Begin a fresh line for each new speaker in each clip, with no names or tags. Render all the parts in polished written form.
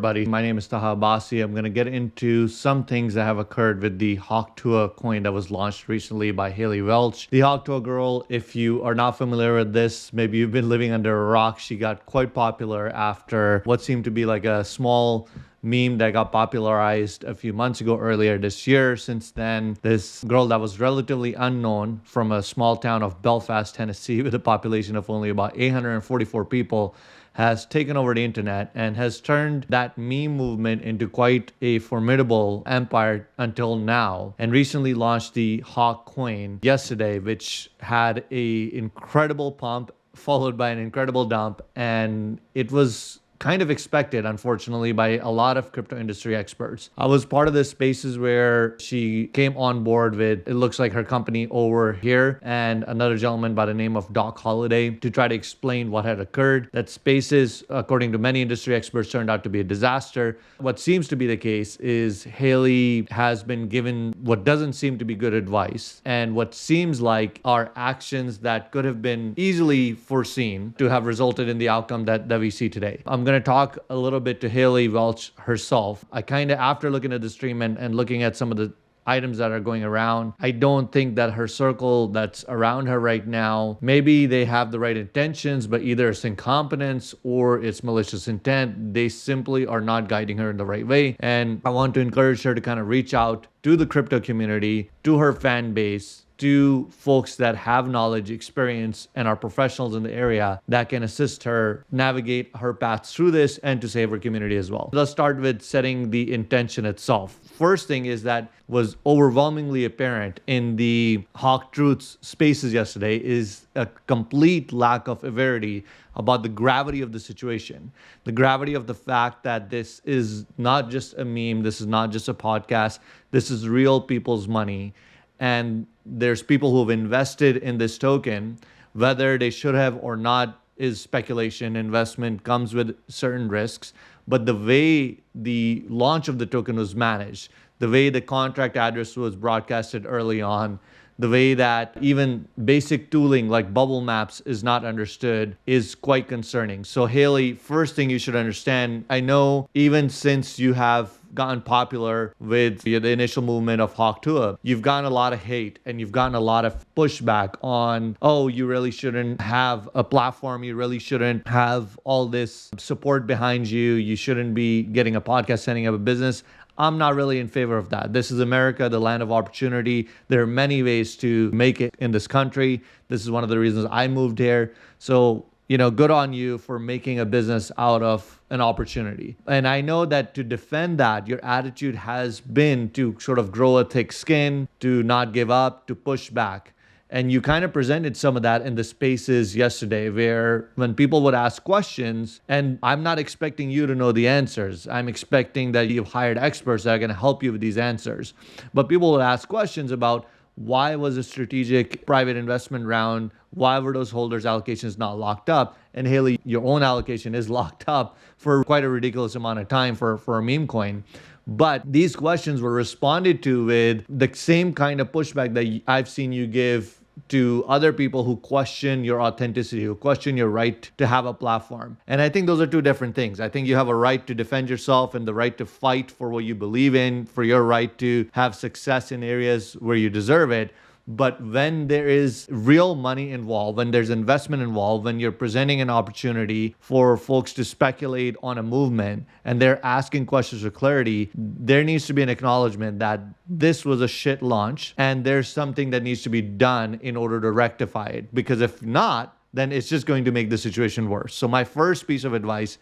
everybody. My name is Taha Abbasi. I'm going to get into some things that have occurred with the HAWK coin that was launched recently by Hailey Welch. The HAWK girl, if you are not familiar with this, maybe you've been living under a rock. She got quite popular after what seemed to be like a small meme that got popularized a few months ago earlier this year. Since then, this girl that was relatively unknown from a small town of Belfast, Tennessee, with a population of only about 844 people, has taken over the internet and has turned that meme movement into quite a formidable empire until now, and recently launched the HAWK coin yesterday, which had a incredible pump followed by an incredible dump, and it was kind of expected, unfortunately, by a lot of crypto industry experts. I was part of the spaces where she came on board with, it looks like her company over here, and another gentleman by the name of Doc Holliday, to try to explain what had occurred. That spaces, according to many industry experts, turned out to be a disaster. What seems to be the case is Hailey has been given what doesn't seem to be good advice, and what seems like are actions that could have been easily foreseen to have resulted in the outcome that we see today. I'm going to talk a little bit to Hailey Welch herself. I kind of, after looking at the stream and looking at some of the items that are going around, I don't think that her circle that's around her right now, maybe they have the right intentions, but either it's incompetence or it's malicious intent. They simply are not guiding her in the right way. And I want to encourage her to kind of reach out to the crypto community, to her fan base, to folks that have knowledge, experience, and are professionals in the area that can assist her navigate her path through this and to save her community as well. Let's start with setting the intention itself. First thing is that was overwhelmingly apparent in the HAWK Truths spaces yesterday is a complete lack of awareness about the gravity of the situation, the gravity of the fact that this is not just a meme, this is not just a podcast, this is real people's money. And there's people who have invested in this token. Whether they should have or not is speculation. Investment comes with certain risks. But the way the launch of the token was managed, the way the contract address was broadcasted early on, the way that even basic tooling like bubble maps is not understood is quite concerning. So Hailey, first thing you should understand, I know even since you have gotten popular with the initial movement of HAWK, you've gotten a lot of hate and you've gotten a lot of pushback on, oh, you really shouldn't have a platform, you really shouldn't have all this support behind you, you shouldn't be getting a podcast, setting up a business. I'm not really in favor of that. This is America, the land of opportunity. There are many ways to make it in this country. This is one of the reasons I moved here. So, good on you for making a business out of an opportunity. And I know that to defend that, your attitude has been to sort of grow a thick skin, to not give up, to push back. And you kind of presented some of that in the spaces yesterday, where when people would ask questions, and I'm not expecting you to know the answers. I'm expecting that you've hired experts that are going to help you with these answers. But people would ask questions about, why was a strategic private investment round? Why were those holders' allocations not locked up? And Hailey, your own allocation is locked up for quite a ridiculous amount of time for a meme coin. But these questions were responded to with the same kind of pushback that I've seen you give to other people who question your authenticity, who question your right to have a platform. And I think those are two different things. I think you have a right to defend yourself and the right to fight for what you believe in, for your right to have success in areas where you deserve it. But when there is real money involved, when there's investment involved, when you're presenting an opportunity for folks to speculate on a movement and they're asking questions for clarity, there needs to be an acknowledgement that this was a shit launch and there's something that needs to be done in order to rectify it. Because if not, then it's just going to make the situation worse. So my first piece of advice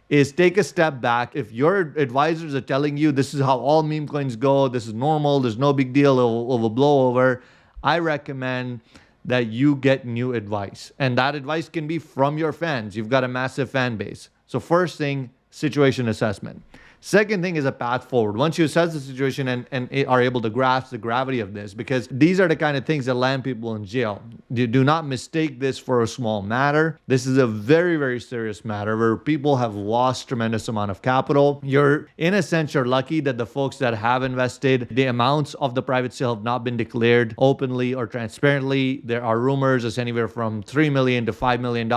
is take a step back. If your advisors are telling you this is how all meme coins go, this is normal, there's no big deal, it will blow over, I recommend that you get new advice. And that advice can be from your fans. You've got a massive fan base. So first thing, situation assessment. Second thing is a path forward. Once you assess the situation and are able to grasp the gravity of this, because these are the kind of things that land people in jail. You do not mistake this for a small matter. This is a very, very serious matter where people have lost tremendous amount of capital. You're, in a sense, you're lucky that the folks that have invested, the amounts of the private sale have not been declared openly or transparently. There are rumors it's anywhere from $3 million to $5 million.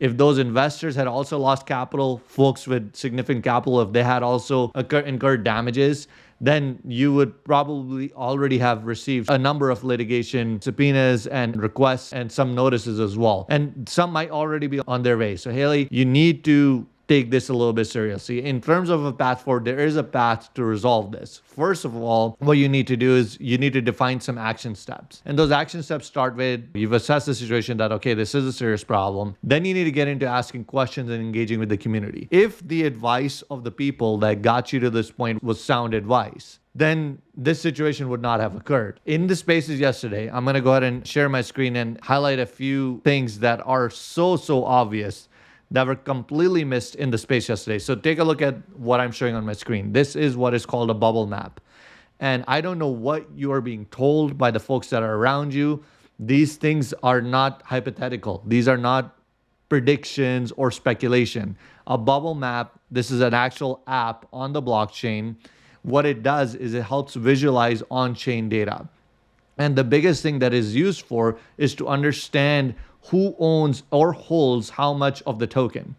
If those investors had also lost capital, folks with significant capital, if they had also incurred damages, then you would probably already have received a number of litigation subpoenas and requests and some notices as well. And some might already be on their way. So Hailey, you need to take this a little bit seriously. In terms of a path forward, there is a path to resolve this. First of all, what you need to do is you need to define some action steps. And those action steps start with, you've assessed the situation that, okay, this is a serious problem. Then you need to get into asking questions and engaging with the community. If the advice of the people that got you to this point was sound advice, then this situation would not have occurred. In the spaces yesterday, I'm going to go ahead and share my screen and highlight a few things that are so obvious that were completely missed in the space yesterday. So take a look at what I'm showing on my screen. This is what is called a bubble map. And I don't know what you are being told by the folks that are around you. These things are not hypothetical. These are not predictions or speculation. A bubble map, this is an actual app on the blockchain. What it does is it helps visualize on-chain data. And the biggest thing that is used for is to understand who owns or holds how much of the token.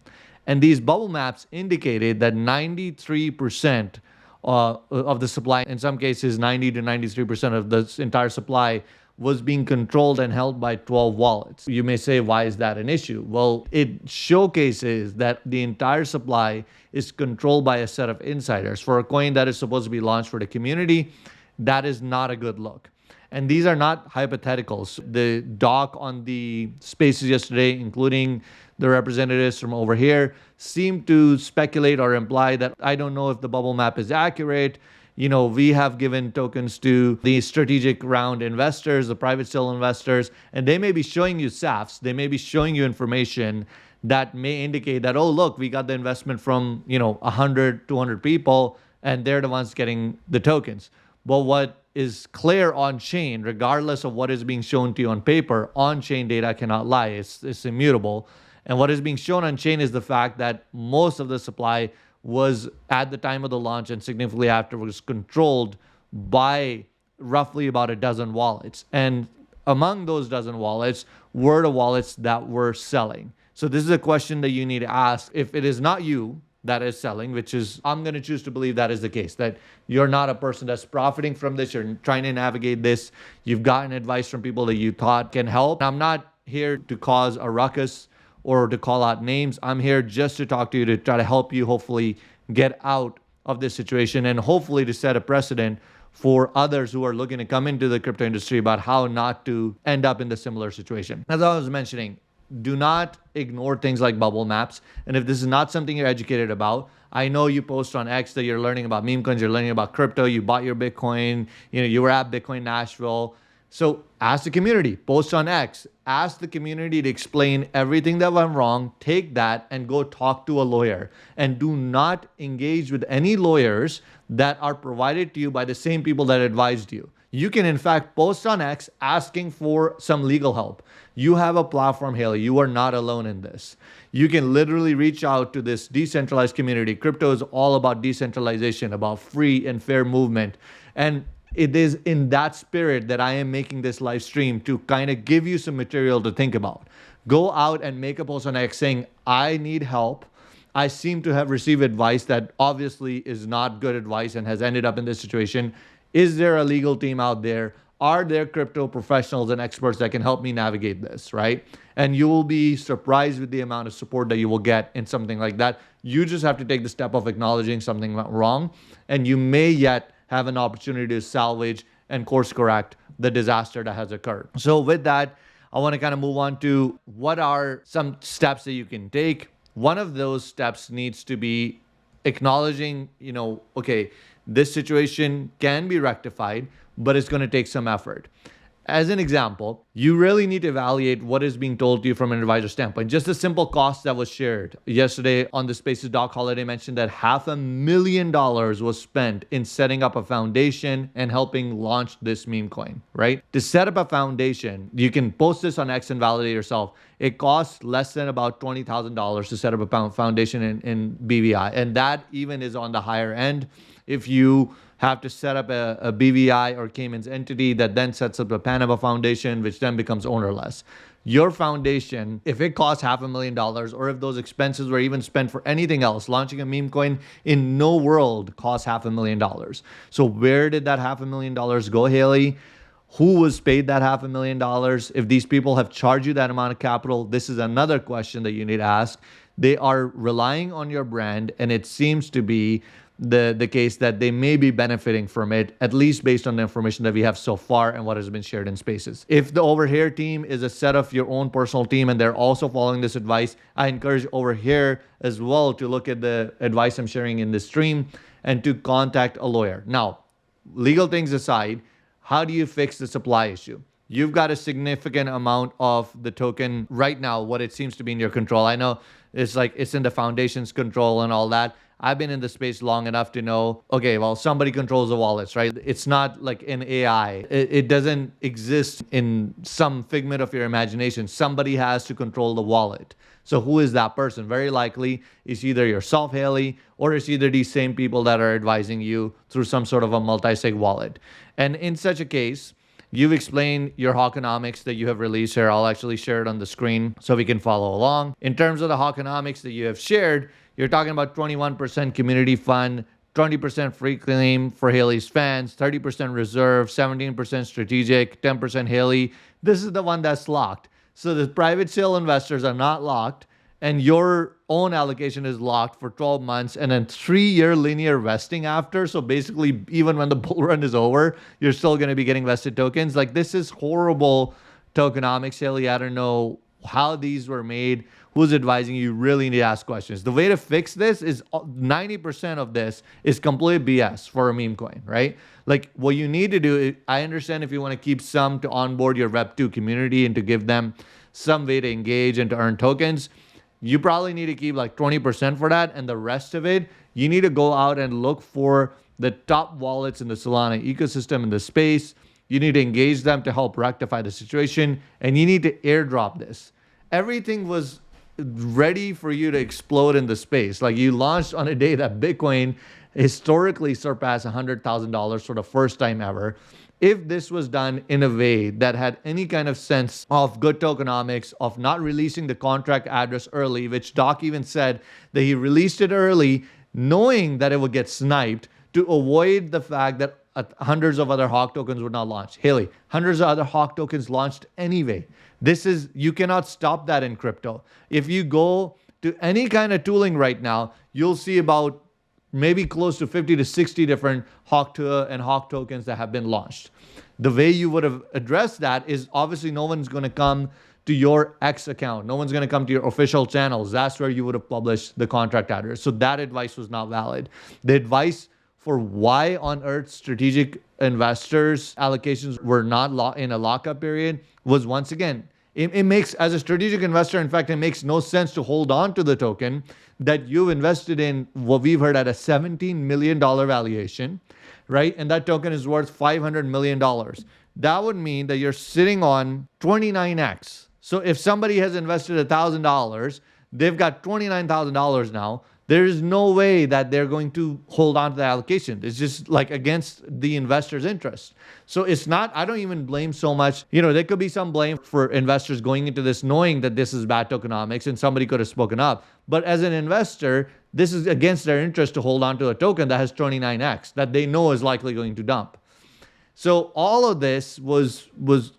And these bubble maps indicated that 93% of the supply, in some cases 90 to 93% of the entire supply, was being controlled and held by 12 wallets. You may say, why is that an issue? Well, it showcases that the entire supply is controlled by a set of insiders. For a coin that is supposed to be launched for the community, that is not a good look. And these are not hypotheticals. The doc on the spaces yesterday, including the representatives from over here, seem to speculate or imply that I don't know if the bubble map is accurate. You know, we have given tokens to the strategic round investors, the private sale investors, and they may be showing you SAFs. They may be showing you information that may indicate that, oh, look, we got the investment from, 100, 200 people, and they're the ones getting the tokens. But what is clear on chain, regardless of what is being shown to you on paper, on chain data cannot lie. It's immutable. And what is being shown on chain is the fact that most of the supply was at the time of the launch and significantly after was controlled by roughly about a dozen wallets. And among those dozen wallets were the wallets that were selling. So this is a question that you need to ask. If it is not you that is selling, which is, I'm going to choose to believe that is the case, that you're not a person that's profiting from this, you're trying to navigate this, you've gotten advice from people that you thought can help. I'm not here to cause a ruckus or to call out names. I'm here just to talk to you, to try to help you hopefully get out of this situation and hopefully to set a precedent for others who are looking to come into the crypto industry about how not to end up in the similar situation. As I was mentioning, do not ignore things like bubble maps. And if this is not something you're educated about, I know you post on X that you're learning about meme coins, you're learning about crypto, you bought your Bitcoin, you were at Bitcoin Nashville. So ask the community, post on X, ask the community to explain everything that went wrong, take that and go talk to a lawyer. And do not engage with any lawyers that are provided to you by the same people that advised you. You can in fact post on X asking for some legal help. You have a platform, Hailey. You are not alone in this. You can literally reach out to this decentralized community. Crypto is all about decentralization, about free and fair movement. And it is in that spirit that I am making this live stream to kind of give you some material to think about. Go out and make a post on X saying, I need help. I seem to have received advice that obviously is not good advice and has ended up in this situation. Is there a legal team out there? Are there crypto professionals and experts that can help me navigate this, right? And you will be surprised with the amount of support that you will get in something like that. You just have to take the step of acknowledging something went wrong, and you may yet have an opportunity to salvage and course correct the disaster that has occurred. So with that, I want to kind of move on to what are some steps that you can take. One of those steps needs to be acknowledging, okay, this situation can be rectified, but it's going to take some effort. As an example, you really need to evaluate what is being told to you from an advisor standpoint. Just a simple cost that was shared yesterday on the Spaces, Doc Holiday mentioned that $500,000 was spent in setting up a foundation and helping launch this meme coin, right? To set up a foundation, you can post this on X and validate yourself. It costs less than about $20,000 to set up a foundation in BVI. And that even is on the higher end. If you have to set up a BVI or Cayman's entity that then sets up a Panama foundation, which then becomes ownerless. Your foundation, if it costs $500,000 or if those expenses were even spent for anything else, launching a meme coin in no world costs $500,000. So where did that $500,000 go, Hailey? Who was paid that $500,000? If these people have charged you that amount of capital, this is another question that you need to ask. They are relying on your brand, and it seems to be the case that they may be benefiting from it, at least based on the information that we have so far and what has been shared in Spaces. If the Over Here team is a set of your own personal team and they're also following this advice, I encourage Over Here as well to look at the advice I'm sharing in this stream and to contact a lawyer. Now, legal things aside, how do you fix the supply issue? You've got a significant amount of the token right now, what it seems to be in your control. I know it's like it's in the foundation's control and all that. I've been in the space long enough to know, okay, well, somebody controls the wallets, right? It's not like an AI. It doesn't exist in some figment of your imagination. Somebody has to control the wallet. So who is that person? Very likely it's either yourself, Hailey, or it's either these same people that are advising you through some sort of a multi-sig wallet. And in such a case, you've explained your Hawkonomics that you have released here. I'll actually share it on the screen so we can follow along. In terms of the Hawkonomics that you have shared, you're talking about 21% community fund, 20% free claim for Hailey's fans, 30% reserve, 17% strategic, 10% Hailey. This is the one that's locked. So the private sale investors are not locked, and your own allocation is locked for 12 months and then 3-year linear vesting after. So basically, even when the bull run is over, you're still going to be getting vested tokens. Like, this is horrible tokenomics, Hailey. I don't know how these were made. Who's advising you? Really need to ask questions. The way to fix this is 90% of this is complete BS for a meme coin, right? Like, what you need to do, I understand if you want to keep some to onboard your Rep2 community and to give them some way to engage and to earn tokens, you probably need to keep like 20% for that. And the rest of it, you need to go out and look for the top wallets in the Solana ecosystem in the space. You need to engage them to help rectify the situation. And you need to airdrop this. Everything was ready for you to explode in the space. Like, you launched on a day that Bitcoin historically surpassed $100,000 for the first time ever. If this was done in a way that had any kind of sense of good tokenomics, of not releasing the contract address early, which Doc even said that he released it early, knowing that it would get sniped to avoid the fact that hundreds of other Hawk tokens would not launch. Hailey, hundreds of other Hawk tokens launched anyway. You cannot stop that in crypto. If you go to any kind of tooling right now, you'll see about maybe close to 50 to 60 different Hawk Tua and Hawk tokens that have been launched. The way you would have addressed that is obviously no one's going to come to your X account. No one's going to come to your official channels. That's where you would have published the contract address. So that advice was not valid. The advice for why on earth strategic investors' allocations were not in a lockup period was, once again, it makes, as a strategic investor, in fact, it makes no sense to hold on to the token that you've invested in, what we've heard, at a $17 million valuation, right? And that token is worth $500 million. That would mean that you're sitting on 29x. So if somebody has invested $1,000, they've got $29,000 now. There's no way that they're going to hold on to the allocation. It's just like against the investor's interest. So it's not, I don't even blame so much. There could be some blame for investors going into this knowing that this is bad tokenomics and somebody could have spoken up. But as an investor, this is against their interest to hold on to a token that has 29x that they know is likely going to dump. So all of this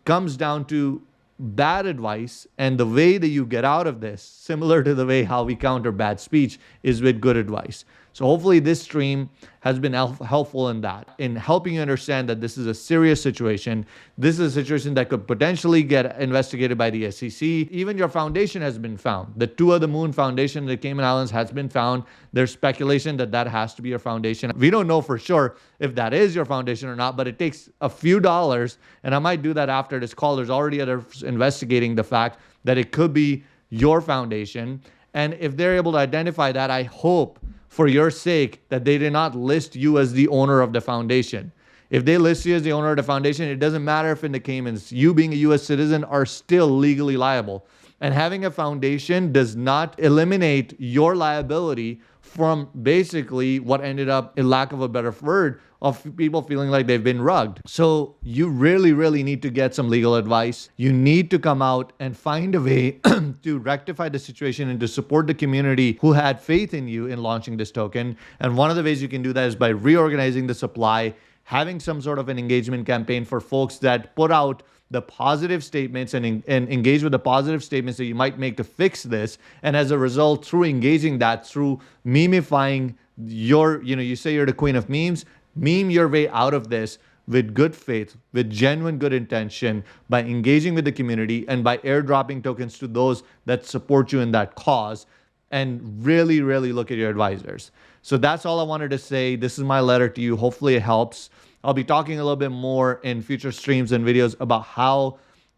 comes down to bad advice, and the way that you get out of this, similar to the way how we counter bad speech, is with good advice. So hopefully this stream has been helpful in that, in helping you understand that this is a serious situation. This is a situation that could potentially get investigated by the SEC. Even your foundation has been found. The Two of the Moon Foundation in the Cayman Islands has been found. There's speculation that that has to be your foundation. We don't know for sure if that is your foundation or not, but it takes a few dollars, and I might do that after this call. There's already others investigating the fact that it could be your foundation. And if they're able to identify that, I hope for your sake that they did not list you as the owner of the foundation. If they list you as the owner of the foundation, it doesn't matter if in the Caymans, you being a US citizen are still legally liable. And having a foundation does not eliminate your liability from basically what ended up, in lack of a better word, of people feeling like they've been rugged. So you really, really need to get some legal advice. You need to come out and find a way to rectify the situation and to support the community who had faith in you in launching this token. And one of the ways you can do that is by reorganizing the supply, having some sort of an engagement campaign for folks that put out the positive statements and engage with the positive statements that you might make to fix this. And as a result, through engaging that, through memifying your, you say you're the queen of memes, meme your way out of this with good faith, with genuine good intention, by engaging with the community and by airdropping tokens to those that support you in that cause, and really, really look at your advisors. So that's all I wanted to say. This is my letter to you. Hopefully it helps. I'll be talking a little bit more in future streams and videos about how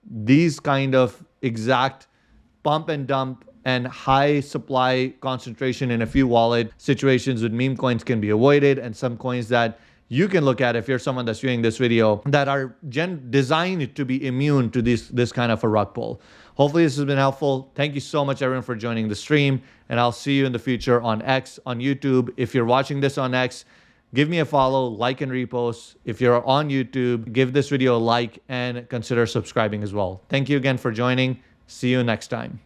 these kind of exact pump and dump and high supply concentration in a few wallet situations with meme coins can be avoided, and some coins that you can look at if you're someone that's viewing this video that are designed to be immune to this kind of a rug pull. Hopefully this has been helpful. Thank you so much, everyone, for joining the stream, and I'll see you in the future on X, on YouTube. If you're watching this on X, give me a follow, like, and repost. If you're on YouTube, give this video a like and consider subscribing as well. Thank you again for joining. See you next time.